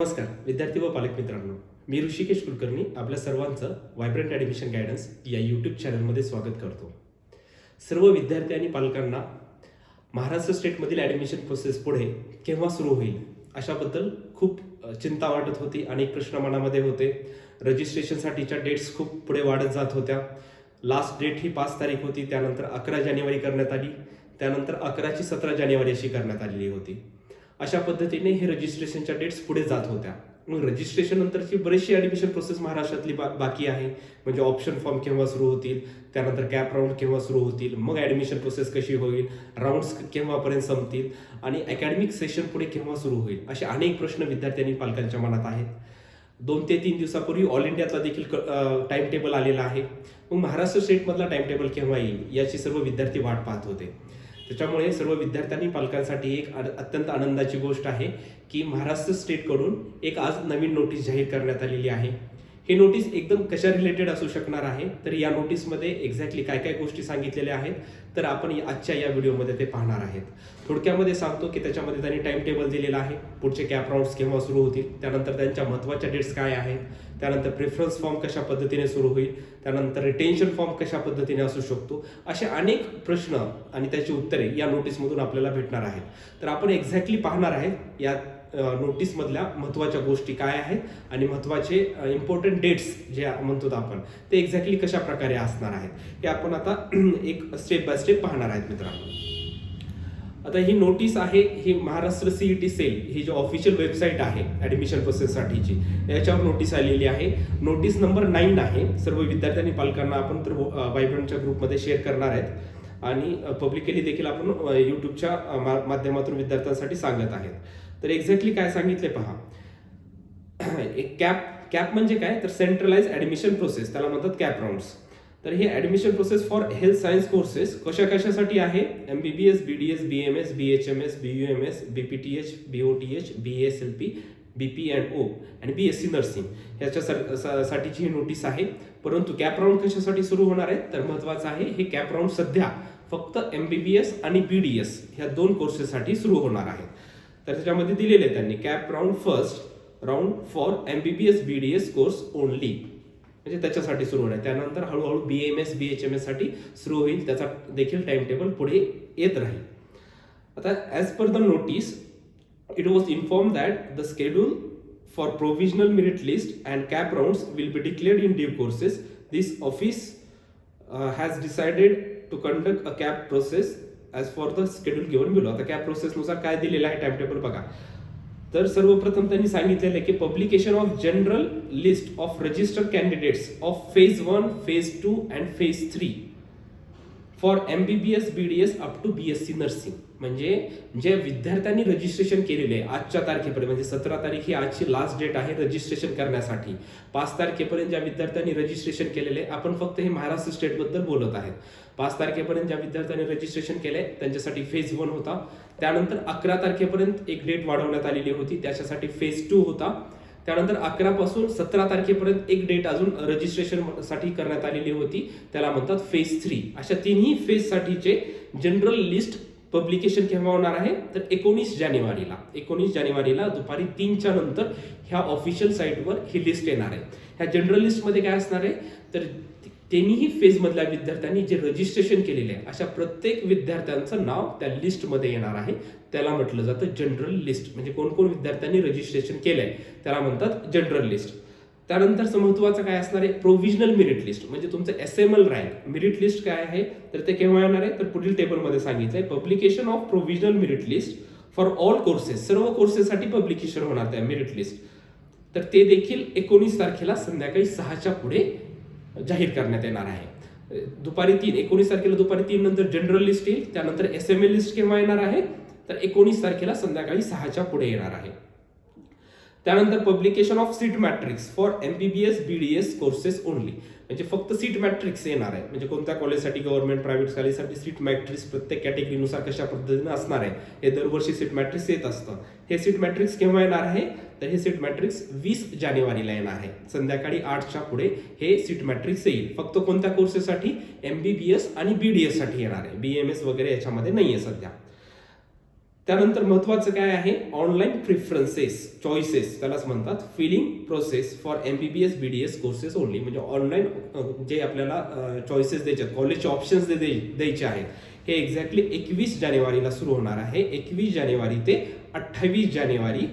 नमस्कार विद्यार्थी व पालक मित्रांनो, मी ऋषिकेश कुलकर्णी आपल्या सर्वांचं व्हायब्रंट ॲडमिशन गायडन्स या यूट्यूब चॅनलमध्ये स्वागत करतो. सर्व विद्यार्थी आणि पालकांना महाराष्ट्र स्टेटमधील ॲडमिशन प्रोसेस पुढे केव्हा सुरू होईल अशाबद्दल खूप चिंता वाटत होती. अनेक प्रश्न मनामध्ये होते. रजिस्ट्रेशनसाठीच्या डेट्स खूप पुढे वाढत जात होत्या. लास्ट डेट ही 5 तारीख होती, त्यानंतर 11 जानेवारी करण्यात आली, त्यानंतर 11 ची 17 जानेवारी अशी करण्यात आलेली होती. अशा पद्धतीने हे रजिस्ट्रेशनच्या डेट्स पुढे जात होत्या. मग रजिस्ट्रेशन नंतरची बरीचशी ॲडमिशन प्रोसेस महाराष्ट्रातली बाकी आहे. म्हणजे ऑप्शन फॉर्म केव्हा सुरू होतील, त्यानंतर कॅप राऊंड केव्हा सुरू होतील, मग ॲडमिशन प्रोसेस कशी होईल, राऊंड्स केव्हापर्यंत संपतील आणि अकॅडमिक सेशन पुढे केव्हा सुरू होईल, असे अनेक प्रश्न विद्यार्थी आणि पालकांच्या मनात आहेत. 2 ते 3 दिवसापूर्वी ऑल इंडियातला देखील टाइम टेबल आलेला आहे. मग महाराष्ट्र स्टेटमधला टाइम टेबल केव्हा येईल याची सर्व विद्यार्थी वाट पाहत होते. त्याच्यामुळे सर्व विद्यार्थ्यांनी पालकांसाठी एक अत्यंत आनंदाची गोष्ट आहे की महाराष्ट्र स्टेटकडून एक आज नवीन नोटीस जाहीर करण्यात आलेली आहे. ही नोटीस एकदम कशा रिलेटेड असू शकणार आहे, तर या नोटीसमध्ये एक्झॅक्टली काय काय गोष्टी सांगितलेल्या आहेत तर आपण आजच्या या व्हिडिओमध्ये ते पाहणार आहेत. थोडक्यामध्ये सांगतो की त्याच्यामध्ये त्यांनी टाइम टेबल दिलेला आहे, पुढचे कॅप राऊंड्स केव्हा सुरू होतील, त्यानंतर त्यांच्या महत्त्वाच्या डेट्स काय आहेत, त्यानंतर प्रेफरन्स फॉर्म कशा पद्धतीने सुरू होईल, त्यानंतर रिटेन्शन फॉर्म कशा पद्धतीने असू शकतो, असे अनेक प्रश्न आणि त्याची उत्तरे या नोटीसमधून आपल्याला भेटणार आहेत. तर आपण एक्झॅक्टली पाहणार आहेत या नोटीसमधल्या महत्त्वाच्या गोष्टी काय आहेत आणि महत्त्वाचे इम्पॉर्टंट डेट्स जे म्हणतो आपण ते एक्झॅक्टली कशा प्रकारे असणार आहेत हे आपण आता एक स्टेप बाय स्टेप पाहणार आहेत मित्रांनो. आता ही नोटीस आहे, ही महाराष्ट्र सीईटी सेल ही जी ऑफिशियल वेबसाईट आहे ॲडमिशन प्रोसेससाठीची, याच्यावर नोटीस आलेली आहे. नोटीस नंबर 9 आहे. सर्व विद्यार्थ्यांनी पालकांना आपण तर व्हायब्रंटच्या ग्रुपमध्ये शेअर करणार आहेत आणि पब्लिकली देखील आपण यूट्यूबच्या माध्यमातून विद्यार्थ्यांसाठी सांगत आहेत. तर एक्झॅक्टली काय सांगितले पहा. एक कॅप म्हणजे काय, तर सेंट्रलाइज ॲडमिशन प्रोसेस, त्याला म्हणतात कॅप राऊंड्स. तर हे admission process for health science courses कशासाठी आहे, MBBS, BDS, BMS, BHMS, BUMS, BPTH, BOTH, BASLP, BP&O आणि BSc नर्सिंग ह्याच्यासाठीची ही नोटीस आहे. परंतु कॅप राऊंड कशासाठी सुरू होणार आहे, तर महत्त्वाचं आहे हे कॅप राऊंड सध्या फक्त MBBS आणि BDS ह्या 2 कोर्सेससाठी सुरू होणार आहेत. तर त्याच्यामध्ये दिलेले त्यांनी cap round first round for MBBS BDS course only, म्हणजे त्याच्यासाठी सुरू होणार. त्यानंतर हळूहळू BMS BHMS साठी सुरू होईल, त्याचा देखील टाइम टेबल पुढे येत राहील. आता as per the notice it was inform that the schedule for provisional merit list and CAP rounds will be declared in due courses. This office has decided to conduct a CAP process as for the schedule given below. आता CAP प्रोसेसनुसार काय दिलेलं आहे time table बघा. तर सर्वप्रथम त्यांनी सांगितलेलं आहे की publication of general list of registered candidates of phase 1, phase 2 and phase 3 for MBBS BDS up to BSc nursing. म्हणजे जे विद्यार्थ्यांनी रजिस्ट्रेशन केलेले आजच्या तारखेपर्यंत, म्हणजे 17 तारीख ही आजची लास्ट डेट आहे रजिस्ट्रेशन करण्यासाठी. 5 तारखेपर्यंत ज्या विद्यार्थ्यांनी रजिस्ट्रेशन केलेले, आपण फक्त हे महाराष्ट्र स्टेटबद्दल बोलत आहेत. 5 तारखेपर्यंत ज्या विद्यार्थ्यांनी रजिस्ट्रेशन केले त्यांच्यासाठी फेज 1 होता. त्यानंतर 11 तारखेपर्यंत एक डेट वाढवण्यात आलेली होती, त्याच्यासाठी फेज 2 होता. त्यानंतर 11 पासून 17 तारखेपर्यंत एक डेट अजून रजिस्ट्रेशन साठी करण्यात आलेली होती, त्याला म्हणतात फेज 3. अशा तिन्ही फेज साठीचे जनरल लिस्ट पब्लिकेशन केव्हा होणार आहे, तर 19 जानेवारीला दुपारी 3च्या नंतर ह्या ऑफिशियल साईटवर ही लिस्ट येणार आहे. ह्या जनरल लिस्टमध्ये काय असणार आहे, तर तिन्ही फेज मधल्या विद्यार्थ्यांनी जे रजिस्ट्रेशन केलेले आहे अशा प्रत्येक विद्यार्थ्यांचं नाव त्या लिस्टमध्ये येणार आहे. त्याला म्हटलं जातं जनरल लिस्ट. म्हणजे कोण कोण विद्यार्थ्यांनी रजिस्ट्रेशन केलंय त्याला म्हणतात जनरल लिस्ट. त्यानंतर महत्त्वाचं काय असणार आहे, प्रोव्हिजनल मेरिट लिस्ट. म्हणजे तुमचं SML रँक मेरिट लिस्ट काय आहे, तर ते केव्हा येणार आहे, तर पुढील टेबलमध्ये सांगितलंय publication of provisional merit list for all courses. सर्व कोर्सेससाठी पब्लिकेशन होणार त्या मेरिट लिस्ट. तर ते देखील 19 तारखेला संध्याकाळी 6च्या पुढे जाहीर करण्यात येणार आहे. दुपारी 19 तारखेला दुपारी 3 नंतर जनरल लिस्ट येईल. त्यानंतर SML लिस्ट केव्हा येणार आहे, तर 19 तारखेला संध्याकाळी 6च्या पुढे येणार आहे. त्यानंतर publication of seat matrix for MBBS BDS courses only. म्हणजे फक्त सीट मॅट्रिक्स येणार आहे. म्हणजे कोणत्या कॉलेजसाठी, गव्हर्नमेंट प्रायव्हेट कॉलेजसाठी सीट मॅट्रिक्स प्रत्येक कॅटेगरीनुसार कशा पद्धतीने असणार आहे, हे दरवर्षी सीट मॅट्रिक्स येत असतं. हे सीट मॅट्रिक्स केव्हा येणार आहे, तर हे सीट मॅट्रिक्स 20 जानेवारीला येणार आहे. संध्याकाळी 8च्या पुढे हे सीट मॅट्रिक्स येईल. फक्त कोणत्या कोर्सेससाठी, MBBS आणि BDS साठी येणार आहे. BMS वगैरे याच्यामध्ये नाहीये सध्या. त्यानंतर महत्त्वाचं काय आहे, ऑनलाईन प्रिफरन्सेस चॉईसेस त्यालाच म्हणतात, filling process for MBBS BDS courses only. म्हणजे ऑनलाईन जे आपल्याला चॉईसेस द्यायचे आहेत, कॉलेजचे ऑप्शन्स द्यायचे आहेत, हे एक्झॅक्टली 21 जानेवारीला सुरू होणार आहे. 21 जानेवारी ते 28 जानेवारी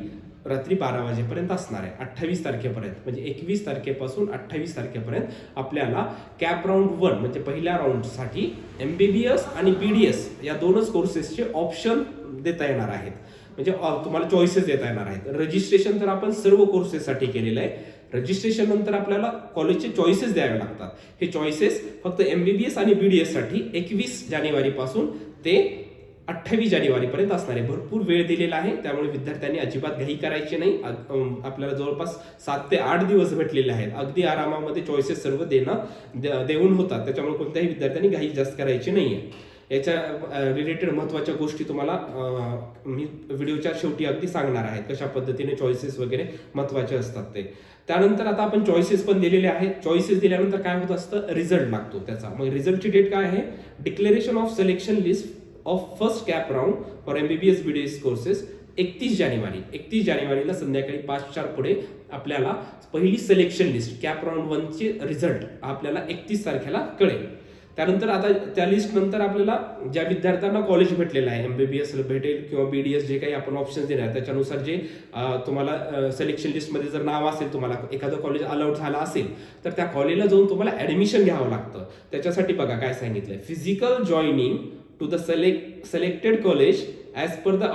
रात्री 12 वाजेपर्यंत असणार आहे. 28 तारखेपर्यंत म्हणजे 21 तारखेपासून 28 तारखेपर्यंत आपल्याला कॅप राऊंड 1 म्हणजे पहिल्या राऊंडसाठी MBBS आणि BDS या दोनच कोर्सेसचे ऑप्शन देता येणार आहेत. म्हणजे तुम्हाला चॉईसेस देता येणार आहेत. रजिस्ट्रेशन तर आपण सर्व कोर्सेससाठी केलेलं आहे. रजिस्ट्रेशन नंतर आपल्याला कॉलेजचे चॉईसेस द्यावे लागतात. हे चॉईसेस फक्त MBBS आणि BDS साठी 21 जानेवारीपासून ते 28 जानेवारीपर्यंत असणार आहे. भरपूर वेळ दिलेला आहे, त्यामुळे विद्यार्थ्यांनी अजिबात घाई करायची नाही. आपल्याला जवळपास 7 ते 8 दिवस भेटलेले आहेत. अगदी आरामामध्ये चॉईसेस सर्व देऊन होतात, त्याच्यामुळे कोणत्याही विद्यार्थ्यांनी घाई जास्त करायची नाहीये. याच्या रिलेटेड महत्त्वाच्या गोष्टी तुम्हाला मी व्हिडिओच्या शेवटी अगदी सांगणार आहे, कशा पद्धतीने चॉईसेस वगैरे महत्त्वाचे असतात ते. त्यानंतर आता आपण चॉईसेस पण दिलेले आहेत. चॉईसेस दिल्यानंतर काय होत असतं, रिझल्ट लागतो त्याचा. मग रिझल्टची डेट काय आहे, declaration of selection list of first cap round for MBBS BDS courses 31 जानेवारी. 31 जानेवारीला संध्याकाळी 5:04 पुढे आपल्याला पहिली सिलेक्शन लिस्ट कॅप राऊंड 1चे रिझल्ट आपल्याला 31 तारखेला कळेल. त्यानंतर आता त्या लिस्ट नंतर आपल्याला ज्या विद्यार्थ्यांना कॉलेज भेटलेलं आहे, MBBS भेटेल किंवा BDS जे काही आपण ऑप्शन देणार त्याच्यानुसार जे तुम्हाला सिलेक्शन लिस्टमध्ये जर नाव असेल, तुम्हाला एखादं कॉलेज अलाउड झालं असेल, तर त्या कॉलेजला जाऊन तुम्हाला ऍडमिशन घ्यावं लागतं. त्याच्यासाठी बघा काय सांगितलंय, physical joining to the selected college as per the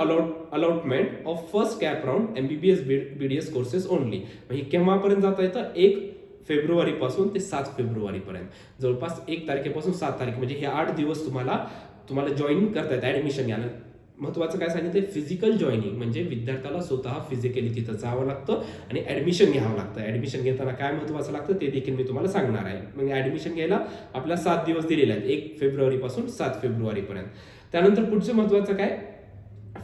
allotment of first cap round MBBS BDS courses only. म्हणजे केव्हापर्यंत जाता येतं, 1 फेब्रुवारी पासून ते 7 फेब्रुवारी पर्यंत, जवळपास 1 तारखेपासून 7 तारखे म्हणजे हे 8 दिवस तुम्हाला जॉईन करता येतं ऍडमिशन घ्यायला. महत्वाचं काय सांगितलं, फिजिकल जॉईनिंग म्हणजे विद्यार्थ्याला स्वतः फिजिकली तिथं जावं लागतं आणि ऍडमिशन घ्यावं लागतं. ऍडमिशन घेताना काय महत्वाचं लागतं ते देखील मी तुम्हाला सांगणार आहे. म्हणजे ऍडमिशन घ्यायला आपल्याला 7 दिवस दिलेले आहेत, 1 फेब्रुवारी पासून 7 फेब्रुवारी पर्यंत. त्यानंतर पुढचं महत्वाचं काय,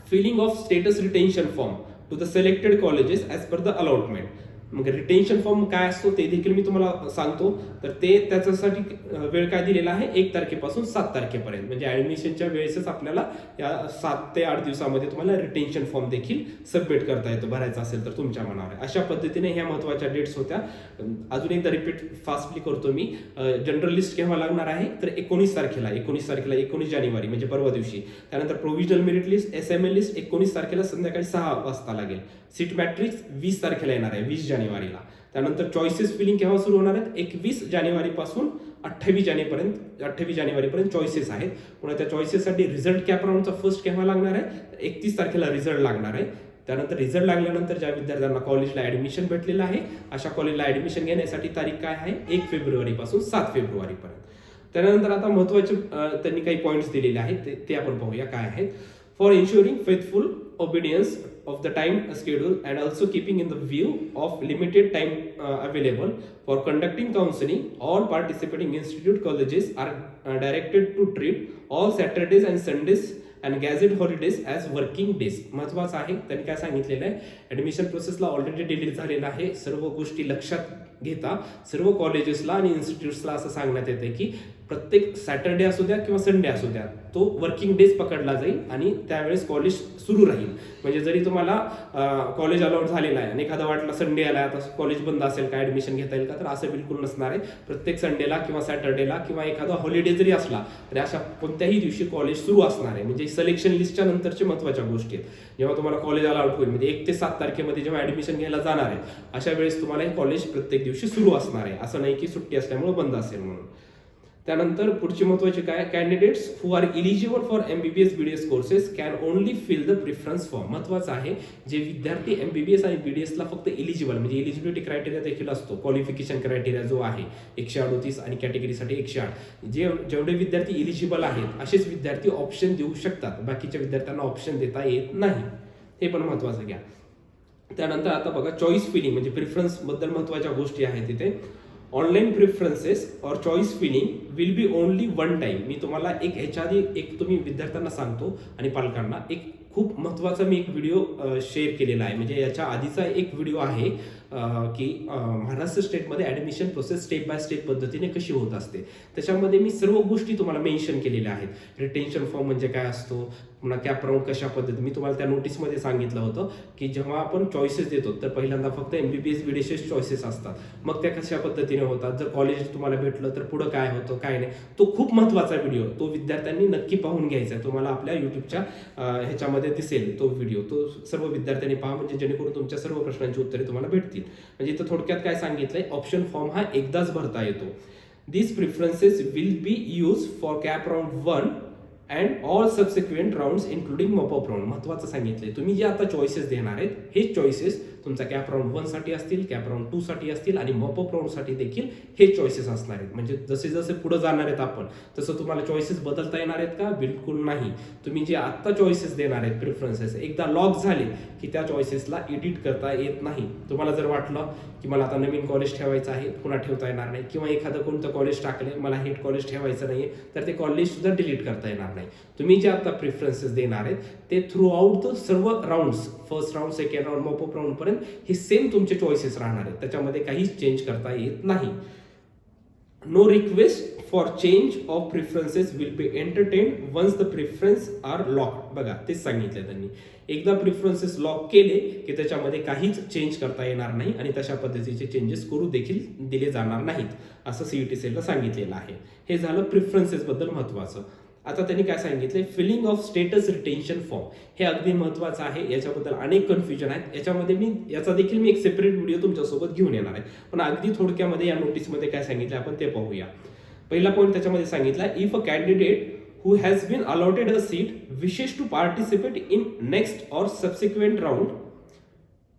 filling of status retention form to the selected colleges as per the allotment. मग रिटेन्शन फॉर्म काय असतो ते देखील मी तुम्हाला सांगतो. तर ते त्याच्यासाठी वेळ काय दिलेला आहे, 1 तारखेपासून 7 तारखेपर्यंत. म्हणजे ऍडमिशनच्या वेळेसच आपल्याला या 7 ते 8 दिवसामध्ये तुम्हाला रिटेन्शन फॉर्म देखील सबमिट करता येतो, भरायचा असेल तर तुमच्या मनावर. अशा पद्धतीने ह्या महत्वाच्या डेट्स होत्या. अजून एकदा रिपीट फास्टली करतो मी. जनरल लिस्ट केव्हा लागणार आहे, तर 19 तारखेला 19 जानेवारी म्हणजे परवा दिवशी. त्यानंतर provisional merit list SML list 19 तारखेला संध्याकाळी 6 वाजता लागेल. सीट मॅट्रिक्स 20 तारखेला येणार आहे, 20 जानेवारीला. त्यानंतर चॉईसेस फिलिंग केव्हा सुरू होणार आहेत, 21 जानेवारीपासून 28 जानेवारीपर्यंत चॉईसेस आहेत. पुन्हा त्या चॉईसेससाठी रिझल्ट कॅप राऊंडचा फर्स्ट केव्हा लागणार आहे, 31 तारखेला रिझल्ट लागणार आहे. त्यानंतर रिझल्ट लागल्यानंतर ज्या विद्यार्थ्यांना कॉलेजला ऍडमिशन भेटलेलं आहे, अशा कॉलेजला ऍडमिशन घेण्यासाठी तारीख काय आहे, 1 फेब्रुवारी पासून 7 फेब्रुवारीपर्यंत. त्यानंतर आता महत्वाचे त्यांनी काही पॉईंट्स दिलेले आहेत, ते आपण पाहूया काय आहेत. For ensuring faithful obedience of the time schedule and also keeping in the view of limited time available for conducting counseling, all participating institute colleges are directed to treat all Saturdays and Sundays and gazette holidays as working days. महत्वाचं आहे, त्यांनी काय सांगितलेलं आहे, admission प्रोसेसला already delete झालेला आहे. सर्व गोष्टी लक्षात घेता सर्व कॉलेजेसला आणि इन्स्टिट्यूट्सला असं सांगण्यात येते की प्रत्येक सॅटर्डे असू द्या किंवा संडे असू द्या, तो वर्किंग डेज पकडला जाईल आणि त्यावेळेस कॉलेज सुरू राहील. म्हणजे जरी तुम्हाला कॉलेज अलाउड झालेला आहे आणि एखादा वाटला संडे आला आता कॉलेज बंद असेल का, ऍडमिशन घेता येईल का, तर असं बिलकुल नसणार आहे. प्रत्येक संडेला किंवा सॅटर्डेला किंवा एखादा हॉलिडे जरी असला तरी अशा कोणत्याही दिवशी कॉलेज सुरू असणार आहे. म्हणजे सिलेक्शन लिस्टच्या नंतरच्या महत्वाच्या गोष्टी आहेत. जेव्हा तुम्हाला कॉलेज अलाउड होईल म्हणजे 1 ते 7 तारखेमध्ये जेव्हा ऍडमिशन घ्यायला जाणार आहे, अशा वेळेस तुम्हाला हे कॉलेज प्रत्येक दिवशी सुरू असणार आहे. असं नाही की सुट्टी असल्यामुळे बंद असेल म्हणून. त्यानंतर पुढची महत्वाची काय, candidates who are eligible for MBBS BDS courses can only fill the preference form. महत्वाचं आहे, जे विद्यार्थी MBBS आणि BDS ला फक्त इलिजिबल म्हणजे इलिजिबिलिटी क्रायटेरिया देखील असतो, क्वालिफिकेशन क्रायटेरिया जो आहे 138 आणि कॅटेगरीसाठी 108, जेवढे विद्यार्थी इलिजिबल आहेत असेच विद्यार्थी ऑप्शन देऊ शकतात. बाकीच्या विद्यार्थ्यांना ऑप्शन देता येत नाही, हे पण महत्वाचं घ्या. त्यानंतर आता बघा चॉईस फिलिंग म्हणजे प्रिफरन्स बद्दल महत्वाच्या गोष्टी आहेत तिथे. ऑनलाईन प्रिफरन्सेस और choice filling will be only one time. मी तुम्हाला ह्याच्या आधी तुम्ही विद्यार्थ्यांना सांगतो आणि पालकांना खूप महत्त्वाचा मी एक व्हिडिओ शेअर केलेला आहे. म्हणजे याच्या आधीचा एक व्हिडिओ आहे की महाराष्ट्र स्टेटमध्ये admission process step by step पद्धतीने कशी होत असते. त्याच्यामध्ये मी सर्व गोष्टी तुम्हाला मेन्शन केलेल्या आहेत. रिटेन्शन फॉर्म म्हणजे काय असतो, पुन्हा कॅप राऊंड कशा पद्धती, मी तुम्हाला त्या नोटीसमध्ये सांगितलं होतं की जेव्हा आपण चॉईसेस देतो तर पहिल्यांदा फक्त MBBS BDSS चॉईसेस असतात, मग त्या कशा पद्धतीने होतात, जर कॉलेज तुम्हाला भेटलं तर पुढं काय होतं काय नाही, तो खूप महत्त्वाचा व्हिडिओ, तो विद्यार्थ्यांनी नक्की पाहून घ्यायचा आहे. तुम्हाला आपल्या यूट्यूबच्या ह्याच्यामध्ये दिसेल तो व्हिडिओ, तो सर्व विद्यार्थ्यांनी पहा, म्हणजे जेणेकरून तुमच्या सर्व प्रश्नांची उत्तरे तुम्हाला भेटतील. म्हणजे इथं थोडक्यात काय सांगितलंय, ऑप्शन फॉर्म हा एकदाच भरता येतो. These preferences will be used for cap round 1 and all subsequent rounds including mop-up round. महत्त्वाचं सांगितलंय, तुम्ही जे आता चॉईसेस देणार आहेत हे चॉईसेस तुमचा कॅप राऊंड 1 साठी असतील, कॅप राऊंड 2 साठी असतील आणि मॉपअप राऊंड साठी देखील हे चॉईसेस असणार आहेत. म्हणजे जसे जसे पुढे जाणार आहेत आपण तसं तुम्हाला चॉईसेस बदलता येणार आहेत का? बिलकुल नाही. तुम्ही जे आता चॉईसेस देणार आहेत प्रिफरन्सेस, एकदा लॉक झाले की त्या चॉईसेसला एडिट करता येत नाही. तुम्हाला जर वाटलं की मला आता नवीन कॉलेज ठेवायचं आहे, पुन्हा ठेवता येणार नाही, किंवा एखादं कोणतं कॉलेज टाकले मला हेड कॉलेज ठेवायचं नाहीये, तर ते कॉलेज सुद्धा डिलीट करता येणार नाही. तुम्ही जे आता प्रिफरन्सेस देणार आहेत ते थ्रू आउट द सर्व rounds, first round, second round, mop up round पर्यंत हे सेम तुमचे चॉईसेस राहणार आहेत, त्याच्यामध्ये काहीच चेंज करता येत नाही. No request for change of preferences will be entertained once the preference are lock. बघा तेच सांगितलं त्यांनी, एकदा प्रिफरन्सेस लॉक केले की त्याच्यामध्ये काहीच चेंज करता येणार नाही आणि तशा पद्धतीचे चेंजेस करू देखील दिले जाणार नाहीत, असं CET सेलला सांगितलेलं आहे. हे झालं प्रिफरन्सेस बद्दल महत्त्वाचं. आता त्यांनी काय सांगितलंय, filling of status retention form, हे अगदी महत्त्वाचं आहे. याच्याबद्दल अनेक कन्फ्युजन आहेत, याच्यामध्ये याचा देखील मी एक सेपरेट व्हिडिओ तुमच्यासोबत घेऊन येणार आहे. पण अगदी थोडक्यामध्ये या नोटीसमध्ये काय सांगितलं आपण ते पाहूया. पहिला पॉईंट त्याच्यामध्ये सांगितला, if a candidate who has been allotted a seat wishes to participate in next or subsequent round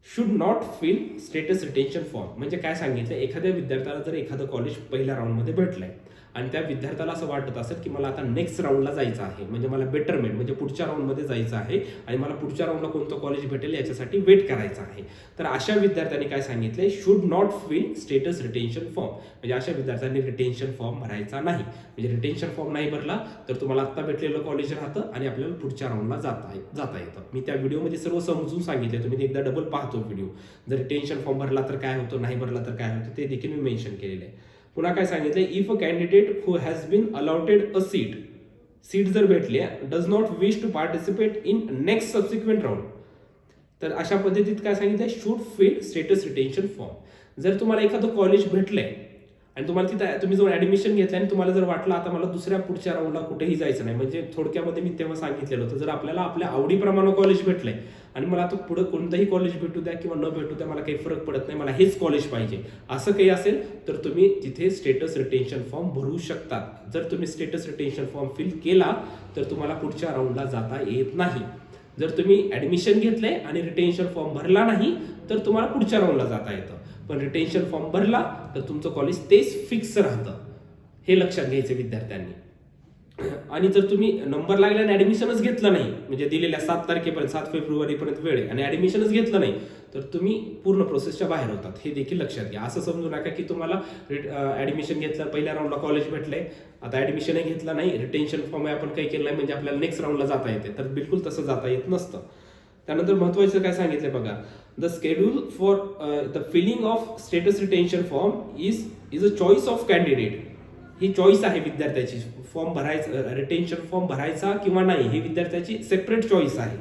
should not fill status retention form. म्हणजे काय सांगितलं, एखाद्या विद्यार्थ्याला जर एखादं कॉलेज पहिल्या राऊंडमध्ये भेटलंय आणि त्या विद्यार्थ्याला असं वाटत असेल की मला आता नेक्स्ट राऊंडला जायचं आहे, म्हणजे मला बेटरमेंट म्हणजे पुढच्या राऊंडमध्ये जायचं आहे आणि मला पुढच्या राऊंडला कोणतं कॉलेज भेटेल याच्यासाठी वेट करायचं आहे, तर अशा विद्यार्थ्यांनी काय सांगितलंय, should not fill status retention form. म्हणजे अशा विद्यार्थ्यांनी रिटेन्शन फॉर्म भरायचा नाही. म्हणजे रिटेन्शन फॉर्म नाही भरला तर तुम्हाला आता भेटलेलं कॉलेज राहतं आणि आपल्याला पुढच्या राऊंडला जाता येतं. मी त्या व्हिडिओमध्ये सर्व समजून सांगितले, तुम्ही एकदा डबल पाहतो व्हिडिओ. जर रिटेन्शन फॉर्म भरला तर काय होतं, नाही भरला तर काय होतं, ते देखील मी मेन्शन केलेलं आहे. पुन्हा काय सांगितलंय, if a candidate who has been allotted a seat जर भेटली, does not wish to participate in next subsequent round, तर अशा पद्धतीत काय सांगितलंय, should fill status retention form. जर तुम्हाला एखादं कॉलेज भेटलंय आणि तुम्हाला तिथं तुम्ही जर ऍडमिशन घेतलं आणि तुम्हाला जर वाटलं आता मला दुसऱ्या पुढच्या राऊंडला कुठेही जायचं नाही, म्हणजे थोडक्यामध्ये मी तेव्हा सांगितलेलं होतं, जर आपल्याला आपल्या आवडीप्रमाणे कॉलेज भेटलंय आणि मला आता पुढे कोणतंही कॉलेज भेटू द्या किंवा न भेटू द्या, मला काही फरक पडत नाही, मला हेच कॉलेज पाहिजे, असं काही असेल तर तुम्ही तिथे स्टेटस रिटेन्शन फॉर्म भरू शकतात. जर तुम्ही स्टेटस रिटेन्शन फॉर्म फिल केला तर तुम्हाला पुढच्या राऊंडला जाता येत नाही. जर तुम्ही ऍडमिशन घेतलंय आणि रिटेन्शन फॉर्म भरला नाही तर तुम्हाला पुढच्या राऊंडला जाता येतं, पण रिटेन्शन फॉर्म भरला तर तुमचं कॉलेज तेच फिक्स राहतं, हे लक्षात घ्यायचं विद्यार्थ्यांनी. आणि जर तुम्ही नंबर लागला आणि ऍडमिशनच घेतलं नाही, म्हणजे दिलेल्या 7 तारखेपर्यंत 7 फेब्रुवारीपर्यंत वेळ आहे आणि ऍडमिशनच घेतलं नाही, तर तुम्ही पूर्ण प्रोसेसच्या बाहेर होतात, हे देखील लक्षात घ्या. असं समजू नका की तुम्हाला ऍडमिशन घेतलं, पहिल्या राऊंडला कॉलेज भेटलंय, आता ऍडमिशनही घेतलं नाही, रिटेन्शन फॉर्म आपण काही केलं नाही म्हणजे आपल्याला नेक्स्ट राऊंडला जाता येते, तर बिलकुल तसं जाता येत नसतं. त्यानंतर महत्त्वाचं काय सांगितलंय बघा, the schedule for the filling of status retention form is a choice of candidate. ही चॉईस आहे विद्यार्थ्याची, फॉर्म भरायचा, रिटेन्शन फॉर्म भरायचा किंवा नाही, ही विद्यार्थ्याची सेपरेट चॉईस आहे.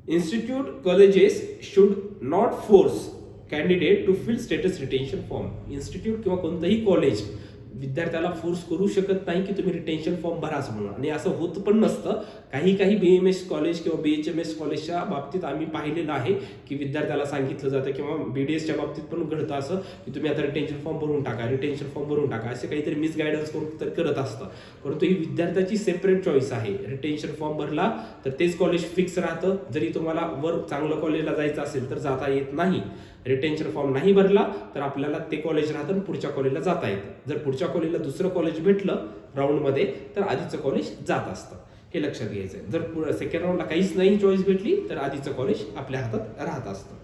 Institute colleges should not force candidate to fill status retention form. Institute किंवा कोणतंही कॉलेज विद्यार्थ्याला फोर्स करू शकत नाही की तुम्ही रिटेन्शन फॉर्म भराच म्हणून, आणि असं होत पण नसतं. काही BMS कॉलेज किंवा BHMS कॉलेजच्या बाबतीत आम्ही पाहिलेलं आहे की विद्यार्थ्याला सांगितलं जातं, किंवा BDSच्या बाबतीत पण घडतं असं की तुम्ही आता रिटेन्शन फॉर्म भरून टाका, रिटेन्शन फॉर्म भरून टाका, असे काहीतरी मिसगायडन्स करून तर करत असतं. परंतु ही विद्यार्थ्याची सेपरेट चॉईस आहे. रिटेन्शन फॉर्म भरला तर तेच कॉलेज फिक्स राहतं, जरी तुम्हाला वर चांगलं कॉलेजला जायचं असेल तर जाता येत नाही. रिटेन्शन फॉर्म नाही भरला तर आपल्याला ते कॉलेज राहतं आणि पुढच्या कॉलेजला जाता येतं. जर पुढच्या कॉलेजला दुसरं कॉलेज भेटलं राऊंडमध्ये तर आधीचं कॉलेज जात असतं, हे लक्षात घ्यायचं आहे. जर सेकंड राऊंडला काहीच नाही चॉईस भेटली तर आधीचं कॉलेज आपल्या हातात राहत असतं.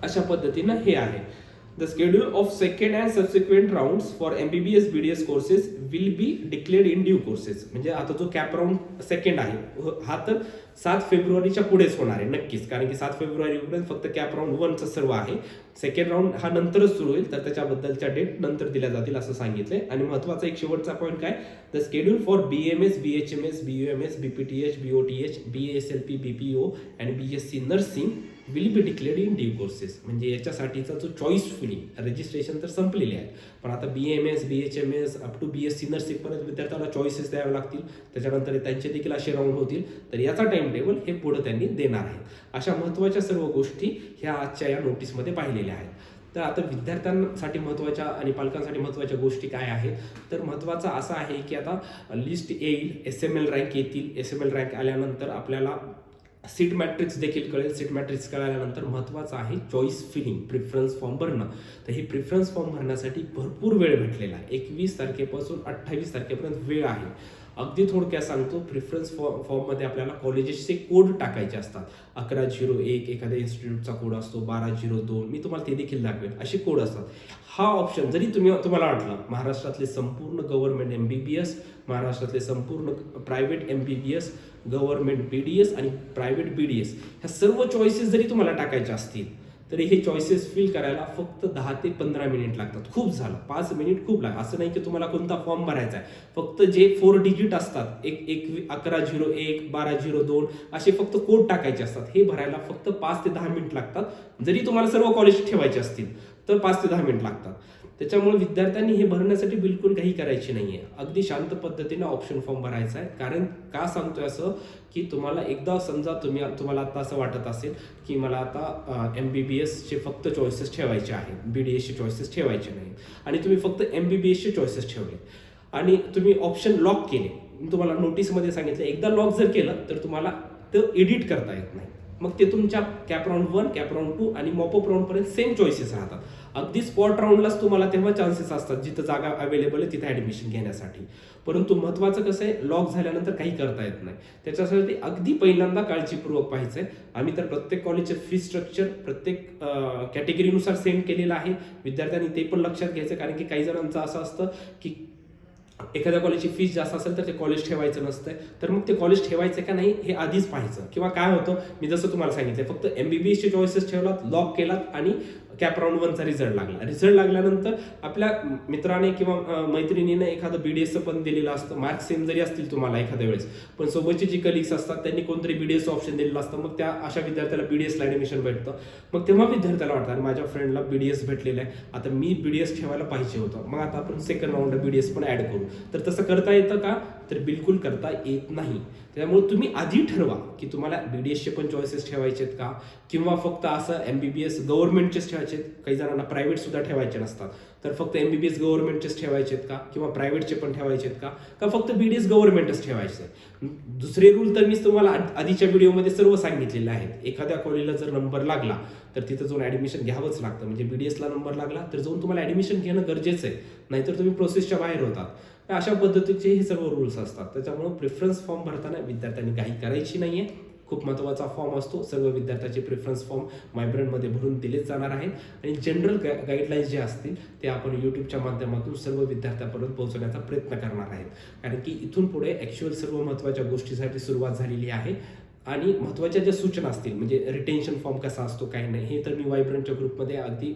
अशा पद्धतीनं हे आहे. The schedule of second and subsequent rounds for MBBS BDS courses will be declared in due courses. म्हणजे आता जो कॅप राऊंड सेकंड आहे हा तर 7 फेब्रुवारीच्या पुढेच होणार आहे नक्कीच, कारण की 7 फेब्रुवारीपर्यंत फक्त कॅप राऊंड 1चं सर्व आहे. सेकंड राऊंड हा नंतरच सुरू होईल, तर त्याच्याबद्दलच्या डेट नंतर दिल्या जातील असं सांगितलंय. आणि महत्त्वाचा एक शेवटचा पॉईंट काय, the schedule for BMS, BHMS, BUMS, BPTH, BOTH, BASLP, BPO and BSc nursing will be declared in due courses. म्हणजे याच्यासाठीचा जो चॉईस फिलिंग रजिस्ट्रेशन तर संपलेले आहे, पण आता BMS, BHMS up to BSc nursing पर्यंत विद्यार्थ्यांना चॉईसेस द्यावे लागतील. त्याच्यानंतर त्यांचे देखील असे राऊंड होतील, तर याचा टाइम टेबल हे पुढे त्यांनी देणार आहे. अशा महत्त्वाच्या सर्व गोष्टी ह्या आजच्या या नोटीसमध्ये पाहिलेल्या आहेत. तर आता विद्यार्थ्यांसाठी महत्त्वाच्या आणि पालकांसाठी महत्त्वाच्या गोष्टी काय आहेत, तर महत्त्वाचं असं आहे की आता लिस्ट येईल, SML रँक येतील. SML रँक आल्यानंतर आपल्याला सीट मॅट्रिक्स देखील कळेल. सीट मॅट्रिक्स कळाल्यानंतर महत्त्वाचं आहे चॉईस फिलिंग, प्रिफरन्स फॉर्म भरणं. तर हे प्रिफरन्स फॉर्म भरण्यासाठी भरपूर वेळ भेटलेला आहे. 21 तारखेपासून 28 तारखेपर्यंत वेळ आहे. अगदी थोडक्यात सांगतो, प्रिफरन्स फॉर्ममध्ये आपल्याला कॉलेजेसचे कोड टाकायचे असतात. 1101 एखाद्या इन्स्टिट्यूटचा कोड असतो, 1202 मी तुम्हाला ते देखील दाखवेन, असे कोड असतात. हा ऑप्शन जरी तुम्हाला वाटलं महाराष्ट्रातले संपूर्ण गव्हर्नमेंट MBBS, महाराष्ट्रातले संपूर्ण प्रायव्हेट MBBS, गव्हर्नमेंट BDS आणि प्रायव्हेट BDS ह्या सर्व चॉईसेस जरी तुम्हाला टाकायच्या असतील, तरी हे चॉईसेस फिल करायला फक्त 10 ते 15 मिनिट लागतात. खूप झालं, 5 मिनिट खूप लागतात. असं नाही की तुम्हाला कोणता फॉर्म भरायचा आहे, फक्त जे 4 डिजिट असतात, 1101, 1202 असे फक्त कोड टाकायचे असतात. हे भरायला फक्त 5 ते 10 मिनिट लागतात. जरी तुम्हाला सर्व कॉलेज ठेवायचे असतील तर 5 ते 10 मिनिट लागतात. त्याच्यामुळे विद्यार्थ्यांनी हे भरण्यासाठी बिलकुल काही करायची नाहीये. अगदी शांत पद्धतीने ऑप्शन फॉर्म भरायचा आहे. कारण का सांगतोय असं, की तुम्हाला एकदा समजा तुम्हाला आता असं वाटत असेल की मला आता MBBSचे फक्त चॉईसेस ठेवायचे आहेत, BDSचे चॉईसेस ठेवायचे नाही, आणि तुम्ही फक्त MBBSचे चॉईसेस ठेवले आणि तुम्ही ऑप्शन लॉक केले. तुम्हाला नोटीसमध्ये सांगितलं एकदा लॉक जर केलं तर तुम्हाला ते एडिट करता येत नाही. मग ते तुमच्या कॅप राऊंड 1, कॅप राऊंड 2 आणि मॉपअप राऊंड पर्यंत सेम चॉईसेस राहतात. अगदी स्पॉट राऊंडलाच तुम्हाला तेव्हा चान्सेस असतात जिथं जागा अवेलेबल आहे तिथे ऍडमिशन घेण्यासाठी. परंतु महत्त्वाचं कसं आहे, लॉक झाल्यानंतर काही करता येत नाही. त्याच्यासाठी अगदी पहिल्यांदा काळजीपूर्वक पाहायचं आहे. आम्ही तर प्रत्येक कॉलेजचे फी स्ट्रक्चर प्रत्येक कॅटेगरीनुसार सेंड केलेलं आहे. विद्यार्थ्यांनी ते पण लक्षात घ्यायचं, कारण की काही जणांचं असं असतं की एखाद्या कॉलेजची फीस जास्त असेल तर ते कॉलेज ठेवायचं नसतं, तर मग ते कॉलेज ठेवायचं का नाही हे आधीच पाहायचं. किंवा काय होतं, मी जसं तुम्हाला सांगितलं फक्त MBBSचे चॉईसेस ठेवलात, लॉक केलात आणि कॅप राऊंड 1चा रिझल्ट लागला. रिझल्ट लागल्यानंतर आपल्या मित्राने किंवा मैत्रिणीने एखादं BDSचं पण दिलेलं असतं. मार्क्स सेम जरी असतील तुम्हाला एखाद्या वेळेस, पण सोबतचे जे कलिग्स असतात त्यांनी कोणतरी BDSचं ऑप्शन दिलेलं असतं. मग त्या अशा विद्यार्थ्याला BDSला ऍडमिशन भेटतं. मग तेव्हा विद्यार्थ्याला वाटतं माझ्या फ्रेंडला BDS भेटलेलं आहे, आता मी BDS ठेवायला पाहिजे होतं, मग आता आपण सेकंड राऊंडला BDS पण ऍड करू. तर तसं करता येतं का, तर बिलकुल करता येत नाही. त्यामुळे तुम्ही आधी ठरवा की तुम्हाला BDSचे पण चॉईसेस ठेवायचे आहेत का, किंवा फक्त असं MBBS गव्हर्नमेंटचेच ठेवायचे आहेत. काही जणांना प्रायव्हेट सुद्धा ठेवायचे नसतात, तर फक्त MBBS गव्हर्नमेंटचेच ठेवायचे आहेत का, किंवा प्रायव्हेटचे पण ठेवायचे आहेत का फक्त BDS गव्हर्नमेंटच ठेवायचे. दुसरे रूल तर मी तुम्हाला आधीच्या व्हिडिओमध्ये सर्व सांगितलेले आहेत. एखाद्या कॉलेजला जर नंबर लागला तर तिथं जाऊन ऍडमिशन घ्यावंच लागतं. म्हणजे BDSला नंबर लागला तर जाऊन तुम्हाला ऍडमिशन घेणं गरजेचं आहे, नाहीतर तुम्ही प्रोसेसच्या बाहेर होतात. अशा पद्धतीचे हे सर्व रूल्स असतात. त्याच्यामुळे प्रिफरन्स फॉर्म भरताना विद्यार्थ्यांनी काही करायची नाहीये. खूप महत्त्वाचा फॉर्म असतो. सर्व विद्यार्थ्याचे प्रिफरन्स फॉर्म मायब्रँडमध्ये भरून दिलेच जाणार आहेत आणि जनरल गाईडलाईन्स जे असतील ते आपण यूट्यूबच्या माध्यमातून सर्व विद्यार्थ्यांपर्यंत पोहोचवण्याचा प्रयत्न करणार आहेत. कारण की इथून पुढे ॲक्च्युअल सर्व महत्त्वाच्या गोष्टीसाठी सुरुवात झालेली आहे. आणि महत्त्वाच्या ज्या सूचना असतील, म्हणजे रिटेन्शन फॉर्म कसा असतो काय नाही, हे तर मी वायब्रंटच्या ग्रुपमध्ये अगदी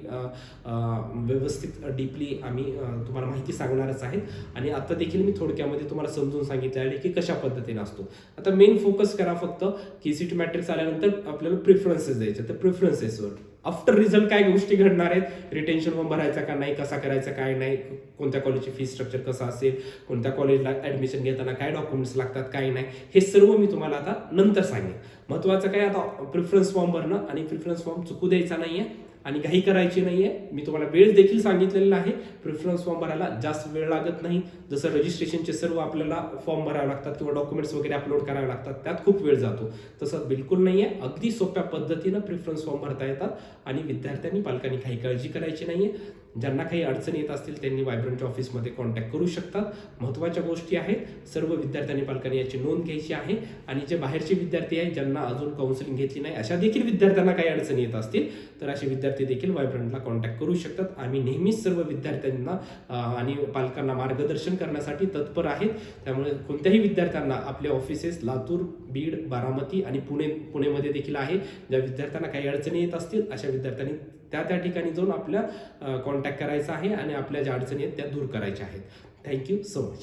व्यवस्थित डीपली आम्ही तुम्हाला माहिती सांगणारच आहे. आणि आता देखील मी थोडक्यामध्ये तुम्हाला समजून सांगितलं आहे की कशा पद्धतीने असतो. आता मेन फोकस करा फक्त की सीट मॅट्रिक्स आल्यानंतर आपल्याला प्रिफरन्सेस द्यायचे, तर प्रिफरन्सेसवर आफ्टर रिझल्ट काय गोष्टी घडणार आहेत, रिटेन्शन फॉर्म भरायचा का नाही, कसा करायचा काय नाही, कोणत्या कॉलेजची फी स्ट्रक्चर कसं असेल, कोणत्या कॉलेजला ऍडमिशन घेताना काय डॉक्युमेंट्स लागतात काय नाही, हे सर्व मी तुम्हाला आता नंतर सांगेन. महत्त्वाचं काय, आता प्रिफरन्स फॉर्म भरणं आणि प्रिफरन्स फॉर्म चुकू द्यायचा नाहीये आणि घाई करायची नाहीये. मी तुम्हाला वेळ देखील सांगितलेला आहे. प्रिफरन्स फॉर्म भरायला जास्त वेळ लागत नाही. जसं रजिस्ट्रेशनचे सर्व आपल्याला फॉर्म भरावे लागतात किंवा डॉक्युमेंट्स वगैरे अपलोड करावे लागतात, त्यात खूप वेळ जातो. तसं बिलकुल नाहीये. अगदी सोप्या पद्धतीनं प्रिफरन्स फॉर्म भरता येतात आणि विद्यार्थ्यांनी पालकांनी काही काळजी करायची नाहीये. ज्यांना काही अडचणी येत असतील त्यांनी व्हायब्रंटच्या ऑफिसमध्ये कॉन्टॅक्ट करू शकतात. महत्त्वाच्या गोष्टी आहेत, सर्व विद्यार्थ्यांनी पालकांनी याची नोंद घ्यायची आहे. आणि जे बाहेरचे विद्यार्थी आहेत ज्यांना अजून काउन्सिलिंग घेतली नाही, अशा देखील विद्यार्थ्यांना काही अडचणी येत असतील तर असे विद्यार्थी देखील व्हायब्रंटला कॉन्टॅक्ट करू शकतात. आम्ही नेहमीच सर्व विद्यार्थ्यांना आणि पालकांना मार्गदर्शन करण्यासाठी तत्पर आहेत. त्यामुळे कोणत्याही विद्यार्थ्यांना आपले ऑफिसेस लातूर, बीड, बारामती आणि पुणेमध्ये देखील आहे. ज्या विद्यार्थ्यांना काही अडचणी येत असतील अशा विद्यार्थ्यांनी त्या ठिकाणी जाऊन आपल्या कॉन्टॅक्ट करायचा आहे आणि आपल्या ज्या अडचणी आहेत त्या दूर करायच्या आहेत. Thank you so much.